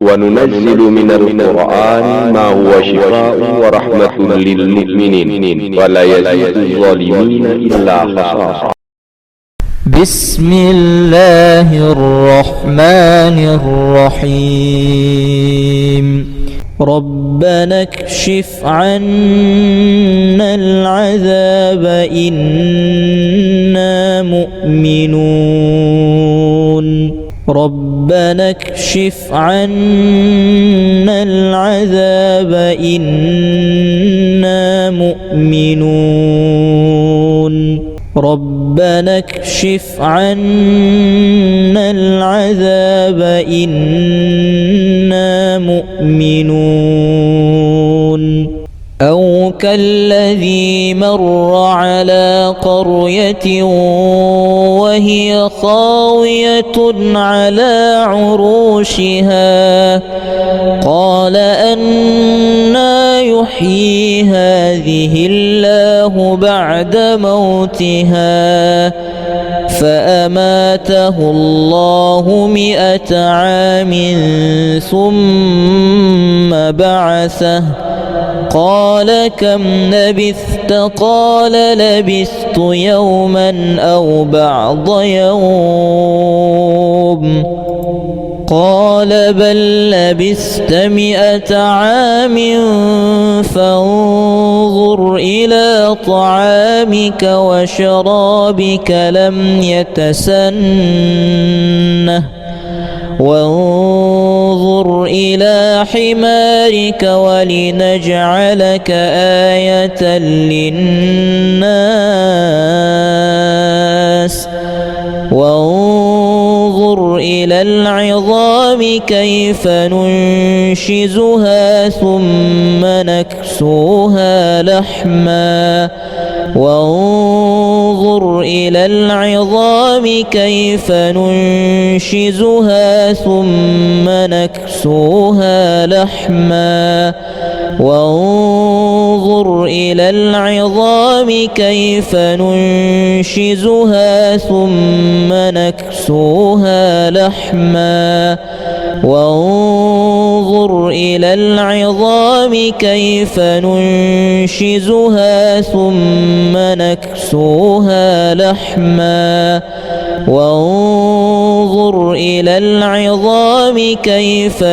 وننزل من القرآن ما هو شفاء ورحمة للمؤمنين ولا يزيد الظالمين إلا خسارا. بسم الله الرحمن الرحيم. ربنا اكشف عنا العذاب إنا مؤمنون. ربنا اكشف عنا العذاب إنا مؤمنون. ربنا اكشف عنا العذاب إنا مؤمنون. أو كالذي مر على قرية وهي خاوية على عروشها قال أنى يحيي هذه الله بعد موتها فأماته الله 100 عام ثم بعثه قال كم لبثت؟ قال لبثت يوما أو بعض يوم. قال بل لبثت 100 عام فانظر إلى طعامك وشرابك لم يتسنه وانظر إلى حمارك ولنجعلك آية للناس وانظر إلى العظام كيف ننشزها ثم نكسوها لحما وانظر إلى العظام كيف ننشزها ثم نكسوها لحما وانظر إلى العظام كيف ننشزها ثم نكسوها لحما وانظر إلى العظام كيف ننشزها ثم نكسوها لحما وانظر إلى العظام كيف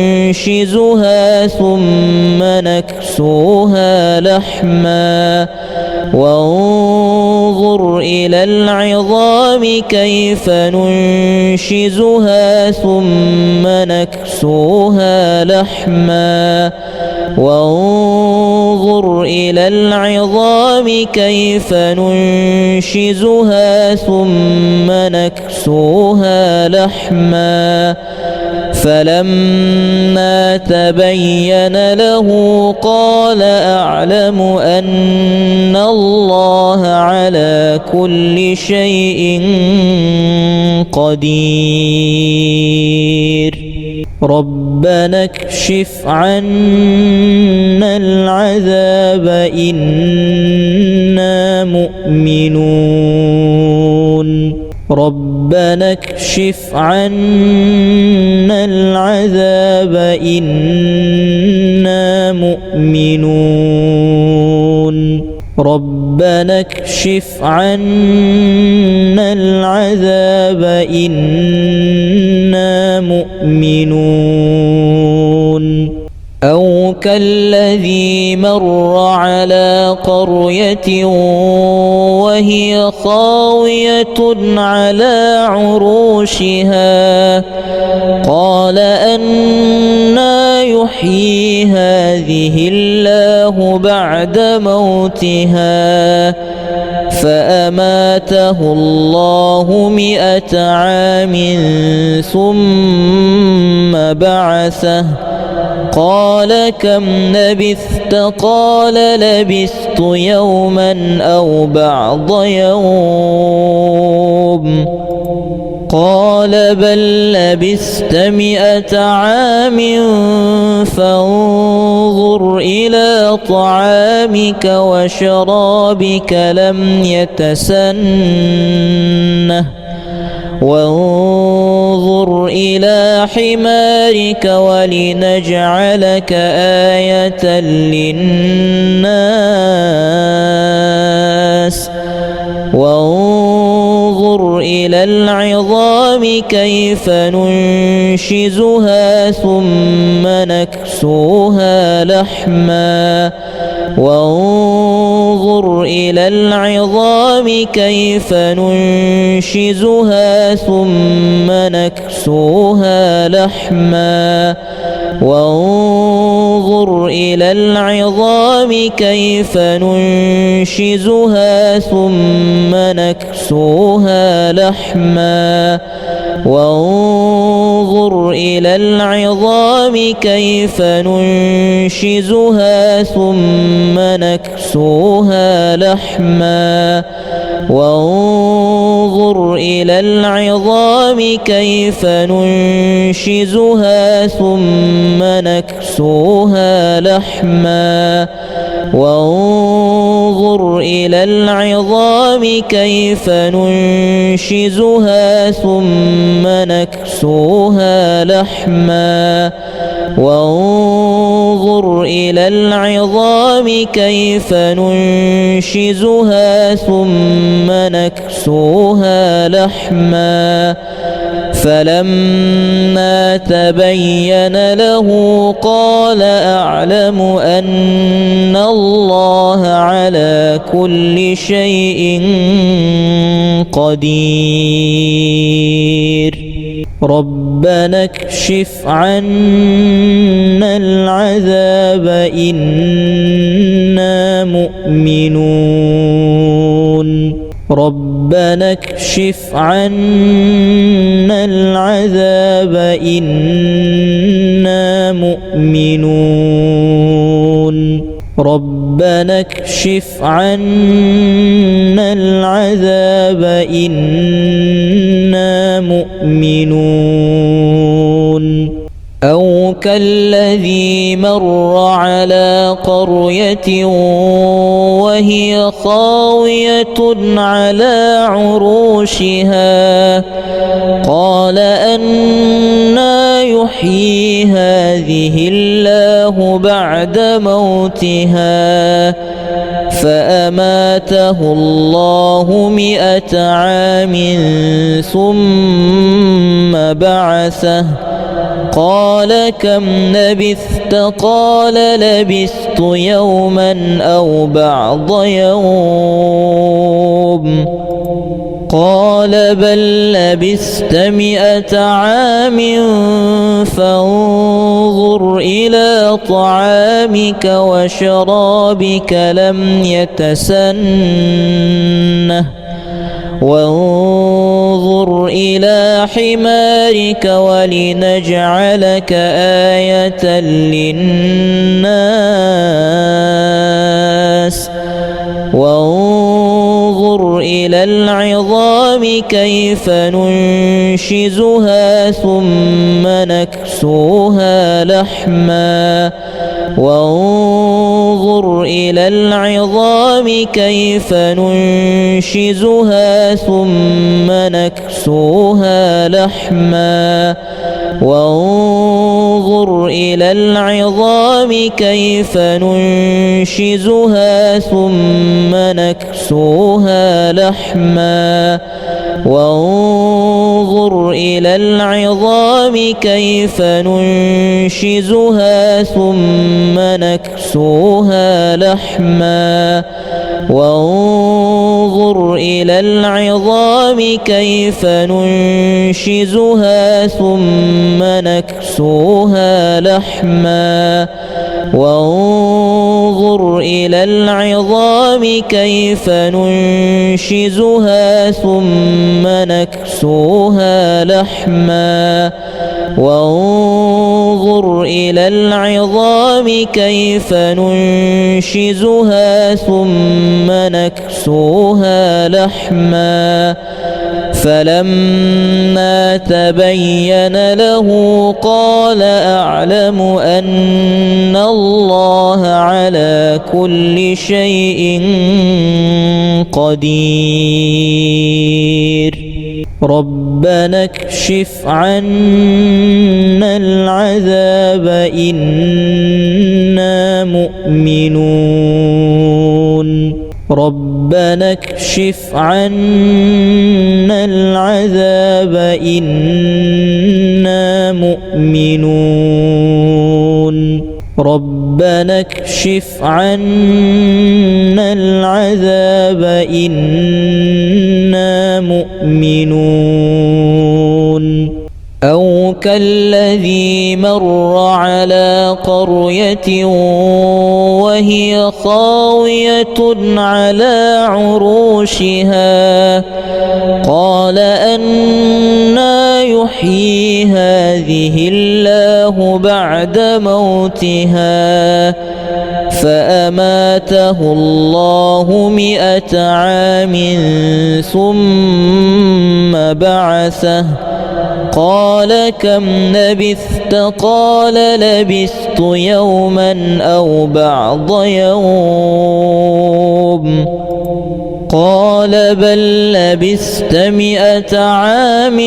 ننشزها ثم نكسوها لحما وانظر إلى العظام كيف ننشزها ثم نكسوها لحما وانظر إلى العظام كيف ننشزها ثم نكسوها لحما فلما تبين له قال أعلم أن الله على كل شيء قدير. ربنا اكشف عنا العذاب إنا مؤمنون. ربنا اكشف عنا العذاب إنا مؤمنون. ربنا اكشف عنا العذاب إنا مؤمنون. أو كالذي مر على قرية وهي خاوية على عروشها قال أنى يحيي هذه الله بعد موتها فأماته الله 100 عام ثم بعثه قال كم لبثت؟ قال لبثت يوما أو بعض يوم. قال بل لبثت 100 عام فانظر إلى طعامك وشرابك لم يتسنه وانظر إلى حمارك ولنجعلك آية للناس وانظر إلى العظام كيف ننشزها ثم نكسوها لحما وانظر إلى العظام كيف ننشزها ثم نكسوها لحما وانظر إلى العظام كيف ننشزها ثم نكسوها لحما وانظر إلى العظام كيف ننشزها ثم نكسوها لحما وانظر إلى العظام كيف ننشزها ثم نكسوها لحما وانظر إلى العظام كيف ننشزها ثم نكسوها لحما وانظر إلى العظام كيف ننشزها ثم نكسوها لحما فلما تبين له قال أعلم أن الله على كل شيء قدير ربنا اكشف عنا العذاب إنا مؤمنون ربنا اكشف عنا العذاب إنا مؤمنون ربنا اكشف عنا العذاب إنا مؤمنون أو كالذي مر على قرية وهي خاوية على عروشها قال أنى يحيي هذه الله بعد موتها فأماته الله 100 عام ثم بعثه قال كم لبثت قال لبثت يوما أو بعض يوم قال بل لبثت 100 عام فانظر إلى طعامك وشرابك لم يتسنه وانظر إلى حمارك ولنجعلك آية للناس وانظر إلى العظام كيف ننشزها ثم نكسوها لحما وانظر إلى العظام كيف ننشزها ثم نكسوها لحما وانظر إلى العظام كيف ننشزها ثم نكسوها لحما وانظر إلى العظام كيف ننشزها ثم نكسوها لحما وانظر إلى العظام كيف ننشزها ثم نكسوها لحما وانظر إلى العظام كيف ننشزها ثم نكسوها لحما وانظر إلى العظام كيف ننشزها ثم نكسوها لحما فلما تبين له قال أعلم أن الله على كل شيء قدير ربنا اكشف عنا العذاب إنا مؤمنون ربنا اكشف عنا العذاب إنا مؤمنون ربنا اكشف عنا العذاب إنا مؤمنون أو كالذي مر على قرية وهي خاوية على عروشها قال أنى يحيي هذه الله بعد موتها فأماته الله 100 عام ثم بعثه قال كم لبثت قال لبثت يوما أو بعض يوم قال بل لبثت 100 عام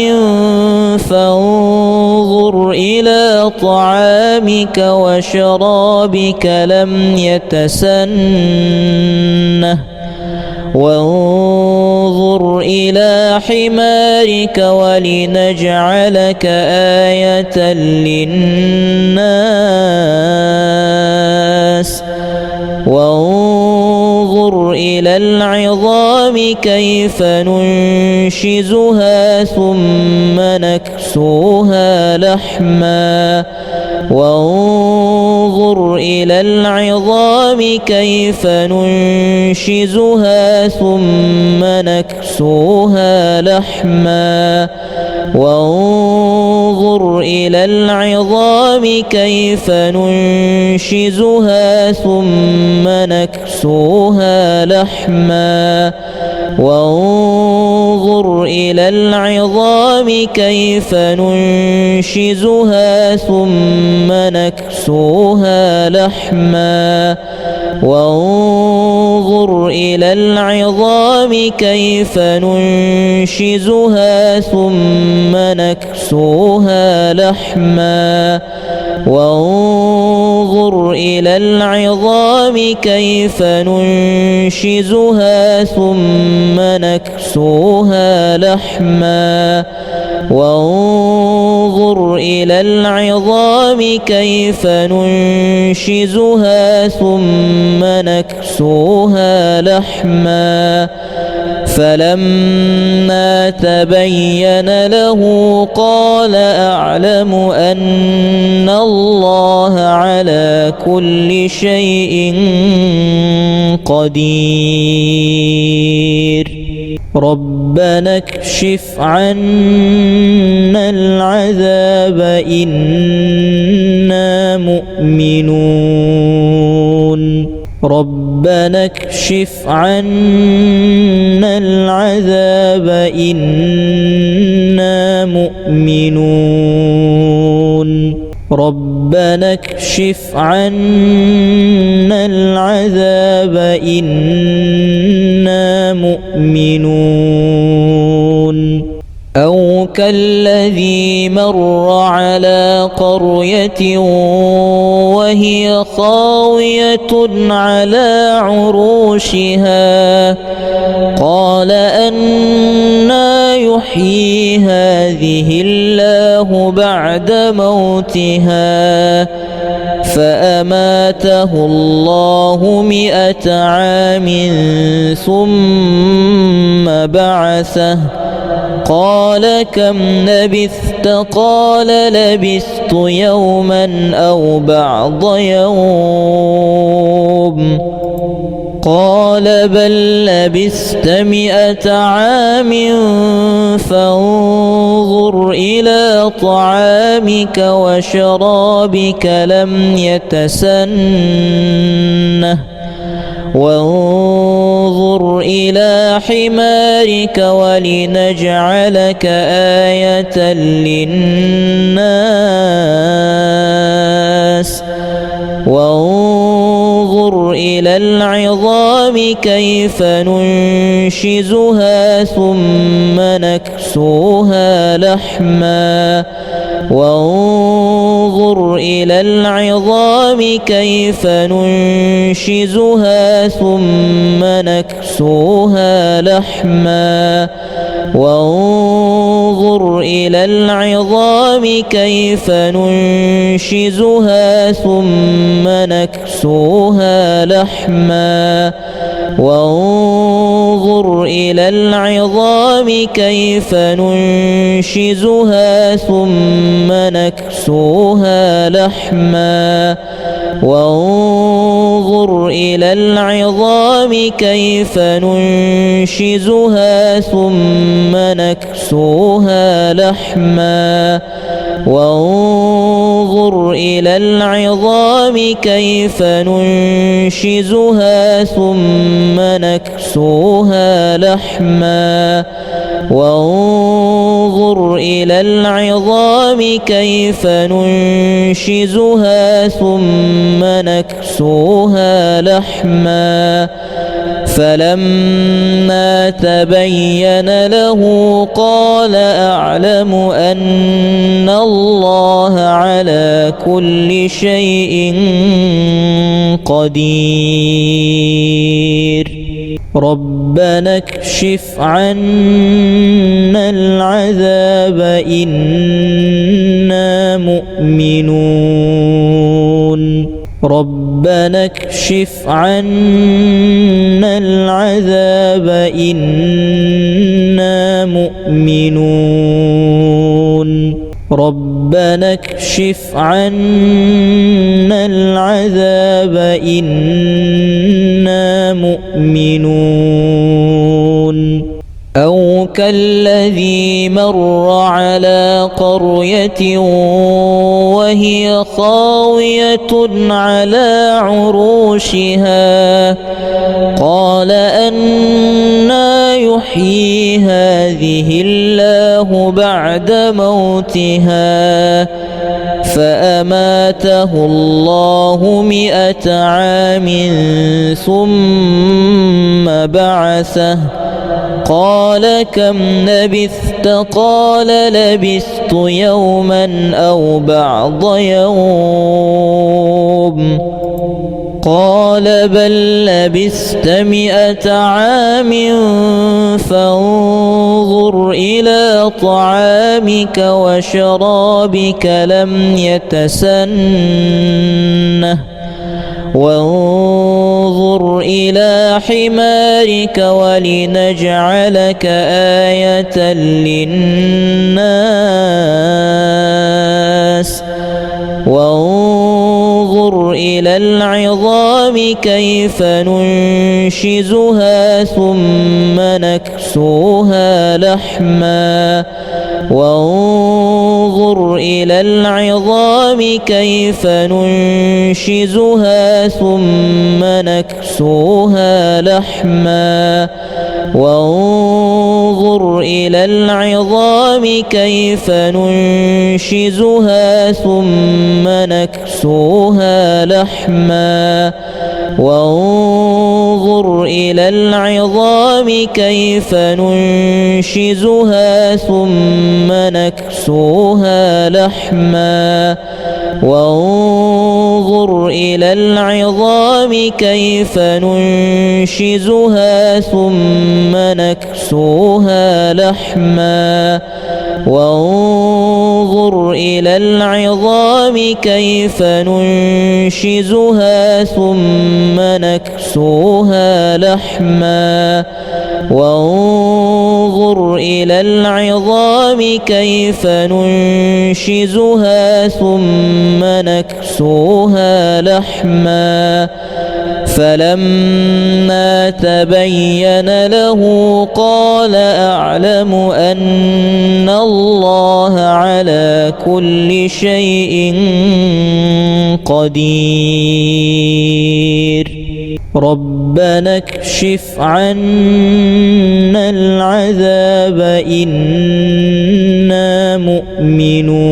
فانظر إلى طعامك وشرابك لم يتسنه وانظر إلى حمارك ولنجعلك آية للناس وانظر إلى العظام كيف ننشزها ثم نكسوها لحما وانظر إلى العظام كيف ننشزها ثم نكسوها لحما وانظر إلى العظام كيف ننشزها ثم نكسوها لحما وانظر إلى العظام كيف ننشزها ثم نكسوها لحما وانظر إلى العظام كيف ننشزها ثم نكسوها لحما وانظر إلى العظام كيف ننشزها ثم نكسوها لحما وانظر إلى العظام كيف ننشزها ثم نكسوها لحما فلما تبين له قال أعلم أن الله على كل شيء قدير ربنا اكشف عنا العذاب إنا مؤمنون ربنا اكشف عنا العذاب إنا مؤمنون ربنا اكشف عنا العذاب إنا مؤمنون أو كالذي مر على قرية وهي خاوية على عروشها قال أنى يحيي هذه الله بعد موتها فأماته الله 100 عام ثم بعثه قال كم لبثت قال لبثت يوما أو بعض يوم قال بل لبثت 100 عام فانظر إلى طعامك وشرابك لم يتسنه وانظر إلى حمارك ولنجعلك آية للناس وانظر إلى العظام كيف ننشزها ثم نكسوها نكسوها لحما وانظر إلى العظام كيف ننشزها ثم نكسوها لحما وانظر إلى العظام كيف ننشزها ثم نكسوها لحما وانظر إلى العظام كيف ننشزها ثم نكسوها لحما وانظر إلى العظام كيف ننشزها ثم نكسوها لحما وانظر إلى العظام كيف ننشزها ثم نكسوها لحما وانظر إلى العظام كيف ننشزها ثم نكسوها لحما فلما تبين له قال أعلم أن الله على كل شيء قدير ربنا اكشف عنا العذاب إنا مؤمنون ربنا اكشف عنا العذاب إنا مؤمنون ربنا اكشف عنا العذاب إنا مؤمنون أو كالذي مر على قرية وهي خاوية على عروشها قال أنى يحيي هذه الله بعد موتها فأماته الله 100 عام ثم بعثه قال كم لبثت قال لبثت يوما أو بعض يوم قال بل لبثت 100 عام فانظر إلى طعامك وشرابك لم يتسنه وانظر إلى حمارك ولنجعلك آية للناس وانظر إلى العظام كيف ننشزها ثم نكسوها لحما وانظر إلى العظام كيف ننشزها ثم نكسوها لحما وانظر إلى العظام كيف ننشزها ثم نكسوها لحما وانظر إلى العظام كيف ننشزها ثم نكسوها لحما وانظر إلى العظام كيف ننشزها ثم نكسوها لحما وانظر إلى العظام كيف ننشزها ثم نكسوها لحما وانظر إلى العظام كيف ننشزها ثم نكسوها لحما فلما تبين له قال أعلم أن الله على كل شيء قدير ربنا اكشف عنا العذاب إنا مؤمنون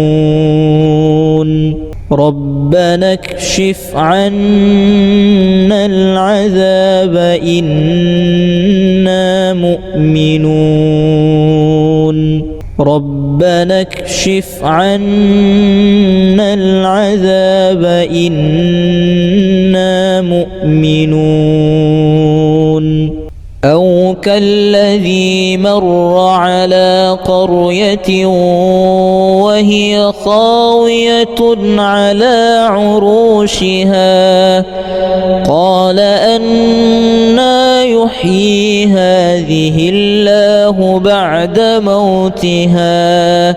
ربنا اكشف عنا العذاب إنا مؤمنون ربنا اكشف عنا العذاب إنا مؤمنون أو كالذي مر على قرية وهي خاوية على عروشها قال أنى يحيي هذه الله بعد موتها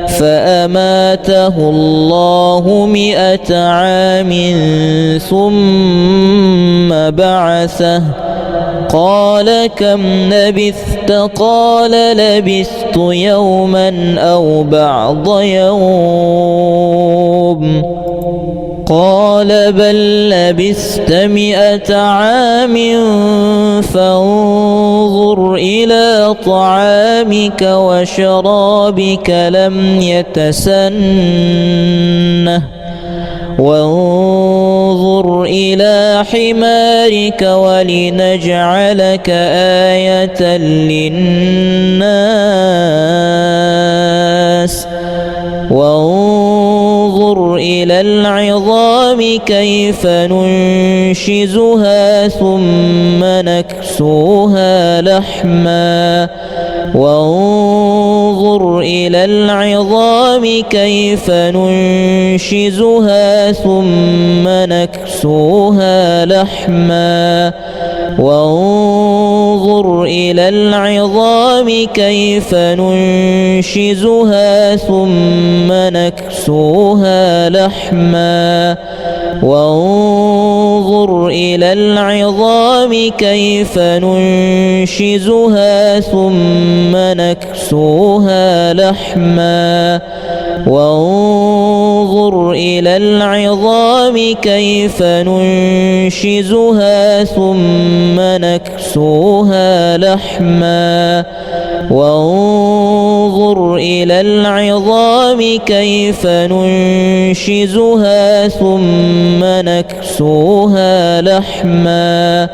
فأماته الله 100 عام ثم بعثه قال كم لبثت قال لبثت يوما أو بعض يوم قال بل لبثت 100 عام فانظر إلى طعامك وشرابك لم يتسنه وانظر إلى حمارك ولنجعلك آية للناس وانظر إلى العظام كيف ننشزها ثم نكسوها لحما وانظر إلى العظام كيف ننشزها ثم نكسوها لحما وانظر إلى العظام كيف ننشزها ثم نكسوها لحما وانظر إلى العظام كيف ننشزها ثم نكسوها لحما وانظر إلى العظام كيف ننشزها ثم نكسوها لحما وانظر إلى العظام كيف ننشزها ثم نكسوها لحما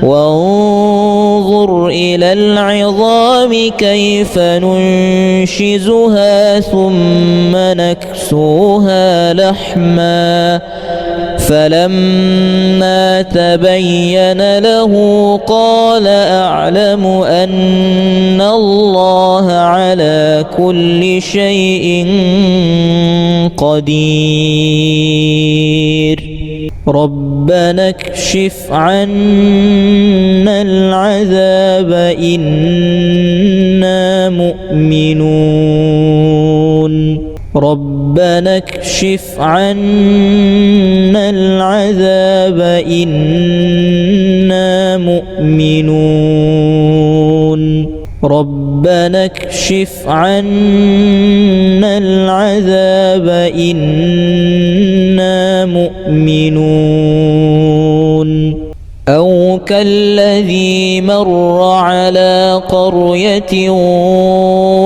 وانظر إلى العظام كيف ننشزها ثم نكسوها لحما فلما تبين له قال أعلم أن الله على كل شيء قدير ربنا اكشف عنا العذاب إنا مؤمنون ربنا اكشف عنا العذاب إنا مؤمنون ربنا اكشف عنا العذاب إنا مؤمنون أو كالذي مر على قرية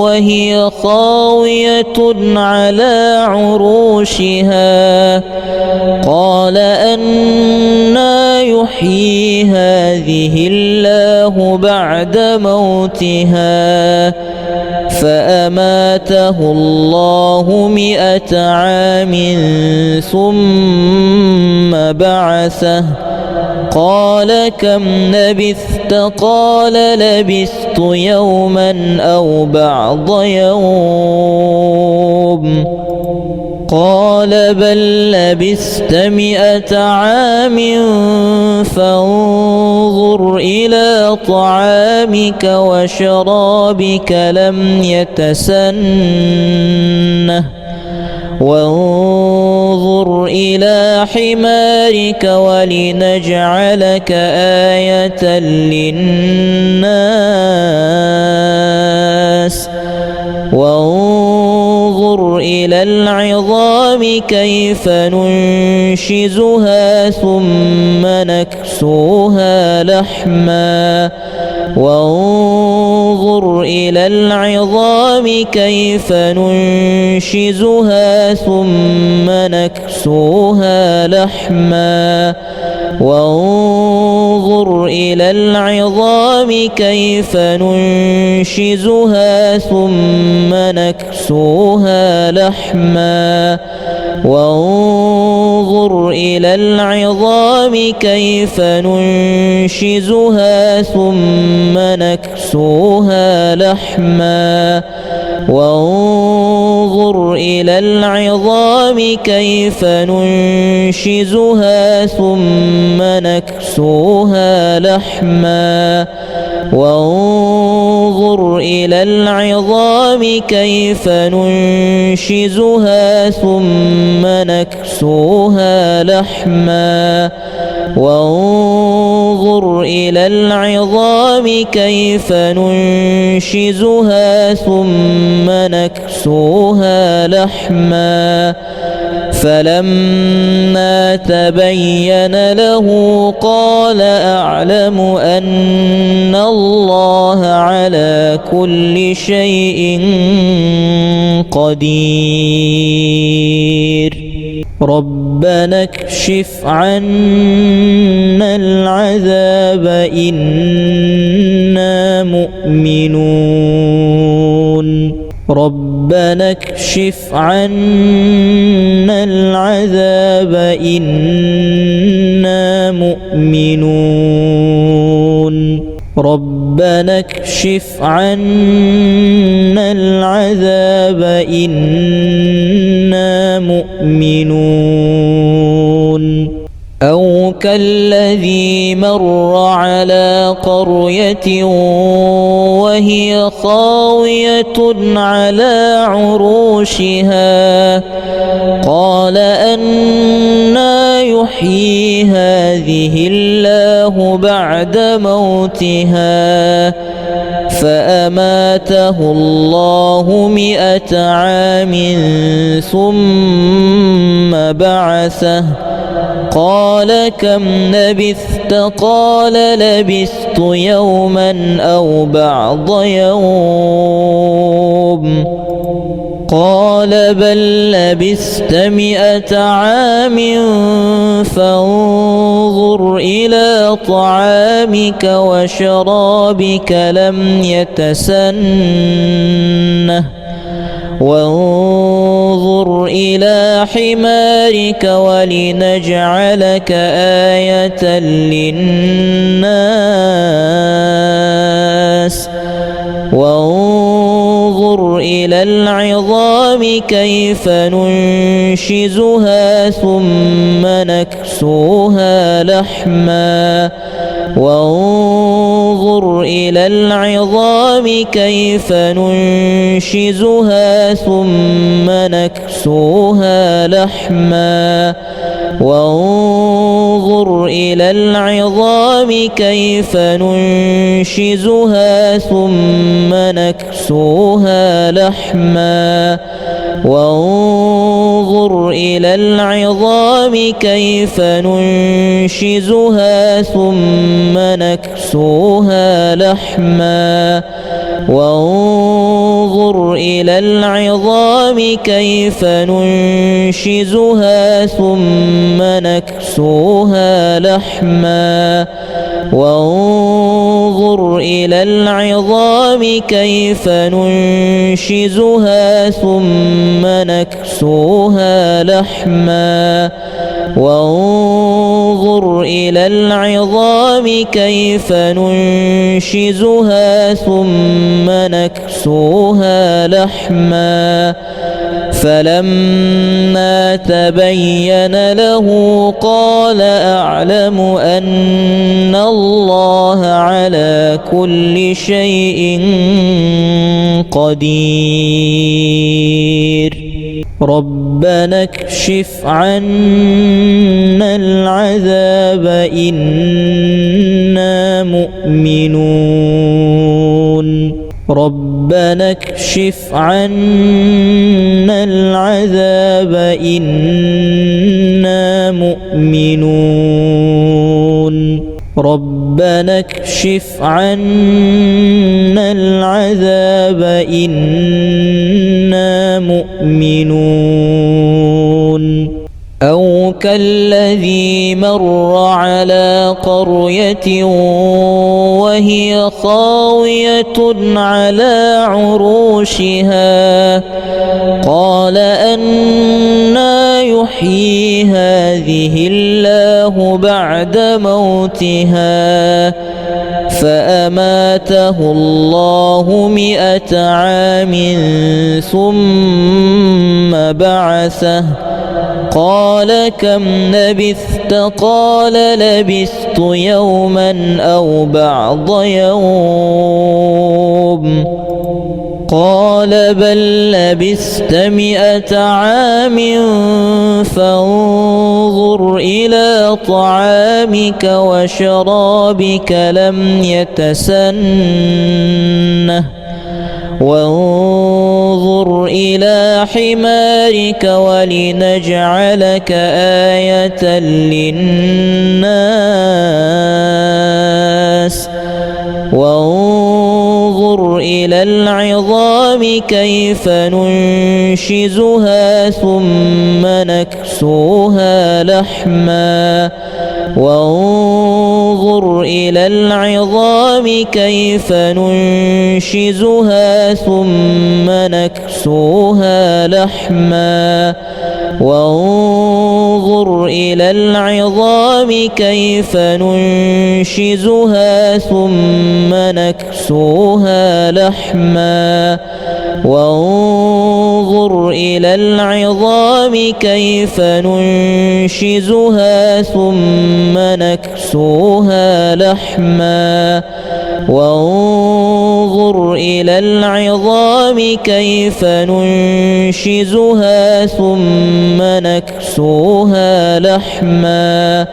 وهي خاوية على عروشها قال أنى يحيي هذه الله بعد موتها فأماته الله 100 عام ثم بعثه قال كم لبثت قال لبثت يوما أو بعض يوم قال بل لبثت 100 عام فانظر إلى طعامك وشرابك لم يتسنه وانظر إلى حمارك ولنجعلك آية للناس وانظر إلى العظام كيف ننشزها ثم نكسوها لحما وانظر إلى العظام كيف ننشزها ثم نكسوها لحما وانظر إلى العظام كيف ننشزها ثم نكسوها لحما وانظر إلى العظام كيف ننشزها ثم نكسوها لحما وانظر إلى العظام كيف ننشزها ثم نكسوها لحما وانظر إلى العظام كيف ننشزها ثم نكسوها لحما وانظر إلى العظام كيف ننشزها ثم نكسوها لحما فلما تبين له قال أعلم أن الله على كل شيء قدير ربنا اكشف عنا العذاب إنا مؤمنون ربنا اكشف عنا العذاب إنا مؤمنون ربنا اكشف عنا العذاب إنا مؤمنون أو كالذي مر على قرية وهي خاوية على عروشها قال أنى يحيي هذه الله بعد موتها فأماته الله 100 عام ثم بعثه قال كم لبثت قال لبثت يوما أو بعض يوم قال بل لبثت 100 عام فانظر إلى طعامك وشرابك لم يتسنه وانظر إلى حمارك ولنجعلك آية للناس وانظر إلى العظام كيف ننشزها ثم نكسوها لحما وانظر إلى العظام كيف ننشزها ثم نكسوها لحما وانظر إلى العظام كيف ننشزها ثم نكسوها لحما وانظر إلى العظام كيف ننشزها ثم نكسوها لحما وانظر إلى العظام كيف ننشزها ثم نكسوها لحما وانظر إلى العظام كيف ننشزها ثم نكسوها لحما وانظر إلى العظام كيف ننشزها ثم نكسوها لحما فلما تبين له قال أعلم أن الله على كل شيء قدير ربنا اكشف عنا العذاب إنا مؤمنون ربنا اكشف عنا العذاب إنا مؤمنون ربنا اكشف عنا العذاب إنا مؤمنون أو كالذي مر على قرية وهي خاوية على عروشها قال أنى يحيي هذه الله بعد موتها فأماته الله 100 عام ثم بعثه قال كم لبثت قال لبثت يوما أو بعض يوم قال بل لبثت 100 عام فانظر إلى طعامك وشرابك لم يتسنه وانظر إلى حمارك ولنجعلك آية للناس وانظر إلى العظام كيف ننشزها ثم نكسوها لحما وانظر إلى العظام كيف ننشزها ثم نكسوها لحما وانظر إلى العظام كيف ننشزها ثم نكسوها لحما وانظر إلى العظام كيف ننشزها ثم نكسوها لحما وانظر إلى العظام كيف ننشزها ثم نكسوها لحما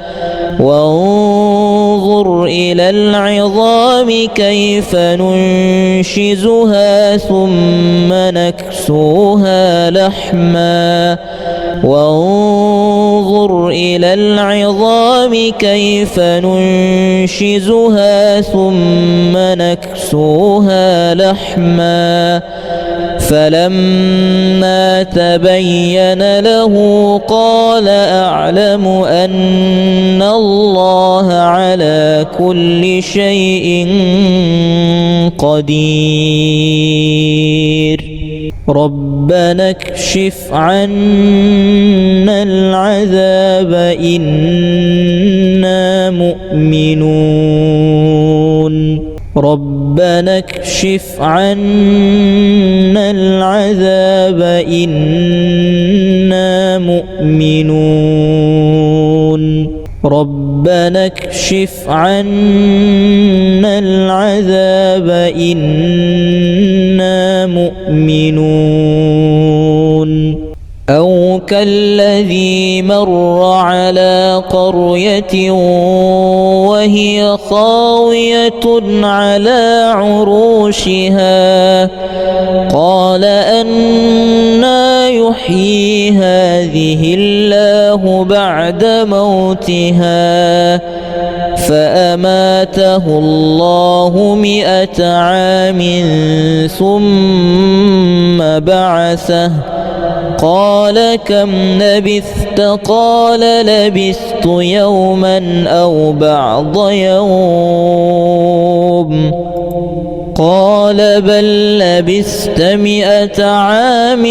وانظر إلى العظام كيف ننشزها ثم نكسوها لحما وانظر إلى العظام كيف ننشزها ثم نكسوها لحما فلما تبين له قال أعلم أن الله على كل شيء قدير ربنا اكشف عنا العذاب إنا مؤمنون ربنا اكشف عنا العذاب إنا مؤمنون ربنا اكشف عنا العذاب إنا مؤمنون أو كالذي مر على قرية وهي خاوية على عروشها قال أنى يحيي هذه الله بعد موتها فأماته الله 100 عام ثم بعثه قال كم لبثت قال لبثت يوما أو بعض يوم قال بل لبثت 100 عام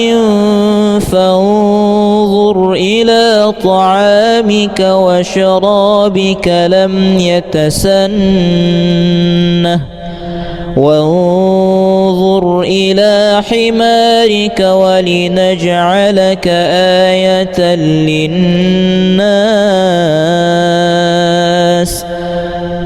فانظر إلى طعامك وشرابك لم يتسنه وانظر إلى حمارك ولنجعلك آية للناس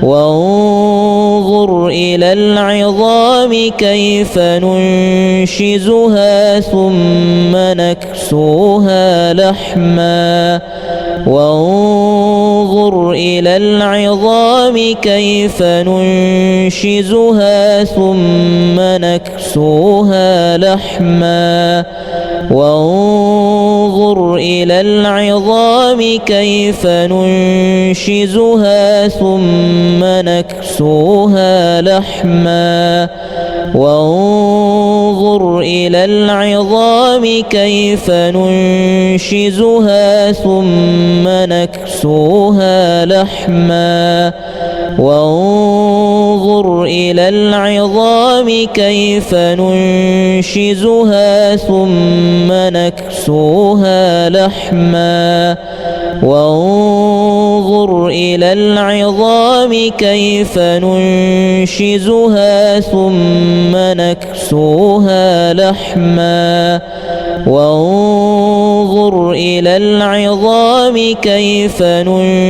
وانظر إلى العظام كيف ننشزها ثم نكسوها لحما وانظر إلى العظام كيف ننشزها ثم نكسوها لحما وانظر إلى العظام كيف ننشزها ثم نكسوها لحما وانظر وانظر إلى العظام كيف ننشزها ثم نكسوها لحما وانظر إلى العظام كيف ننشزها ثم نكسوها لحما وانظر إلى العظام كيف ننشزها ثم نكسوها لحما وانظر إلى العظام كيف ننشزها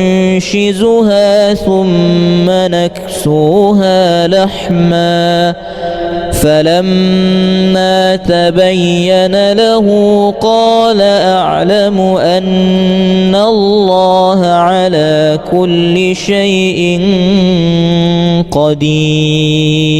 ثم نكسوها لحما فلما تبين له قال أعلم أن الله على كل شيء قدير.